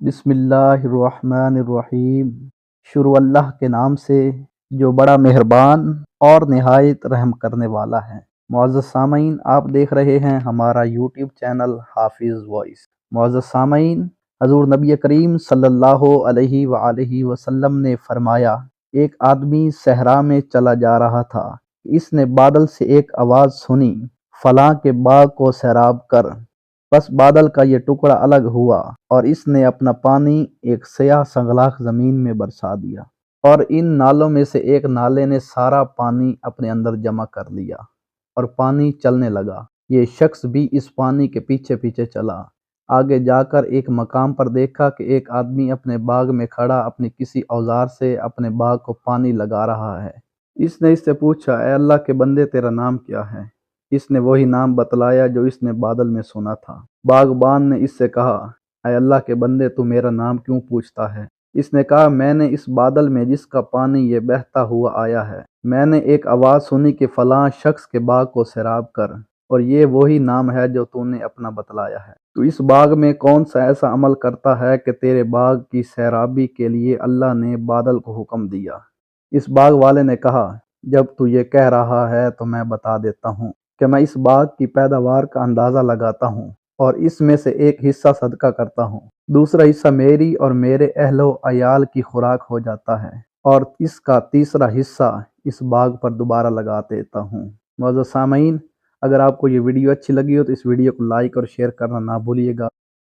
بسم اللہ الرحمن الرحیم۔ شروع اللہ کے نام سے جو بڑا مہربان اور نہایت رحم کرنے والا ہے۔ معزز سامعین، آپ دیکھ رہے ہیں ہمارا یوٹیوب چینل حافظ وائس۔ معزز سامعین، حضور نبی کریم صلی اللہ علیہ وآلہ وسلم نے فرمایا، ایک آدمی صحرا میں چلا جا رہا تھا، اس نے بادل سے ایک آواز سنی، فلاں کے باغ کو سیراب کر۔ بس بادل کا یہ ٹکڑا الگ ہوا اور اس نے اپنا پانی ایک سیاہ سنگلاخ زمین میں برسا دیا، اور ان نالوں میں سے ایک نالے نے سارا پانی اپنے اندر جمع کر لیا اور پانی چلنے لگا۔ یہ شخص بھی اس پانی کے پیچھے پیچھے چلا۔ آگے جا کر ایک مقام پر دیکھا کہ ایک آدمی اپنے باغ میں کھڑا اپنے کسی اوزار سے اپنے باغ کو پانی لگا رہا ہے۔ اس نے اس سے پوچھا، اے اللہ کے بندے، تیرا نام کیا ہے؟ اس نے وہی نام بتلایا جو اس نے بادل میں سنا تھا۔ باغبان نے اس سے کہا، اے اللہ کے بندے، تو میرا نام کیوں پوچھتا ہے؟ اس نے کہا، میں نے اس بادل میں جس کا پانی یہ بہتا ہوا آیا ہے، میں نے ایک آواز سنی کہ فلاں شخص کے باغ کو سیراب کر، اور یہ وہی نام ہے جو تو نے اپنا بتلایا ہے۔ تو اس باغ میں کون سا ایسا عمل کرتا ہے کہ تیرے باغ کی سیرابی کے لیے اللہ نے بادل کو حکم دیا؟ اس باغ والے نے کہا، جب تو یہ کہہ رہا ہے تو میں بتا دیتا ہوں کہ میں اس باغ کی پیداوار کا اندازہ لگاتا ہوں اور اس میں سے ایک حصہ صدقہ کرتا ہوں، دوسرا حصہ میری اور میرے اہل و عیال کی خوراک ہو جاتا ہے، اور اس کا تیسرا حصہ اس باغ پر دوبارہ لگا دیتا ہوں۔ معزز سامعین، اگر آپ کو یہ ویڈیو اچھی لگی ہو تو اس ویڈیو کو لائک اور شیئر کرنا نہ بھولیے گا۔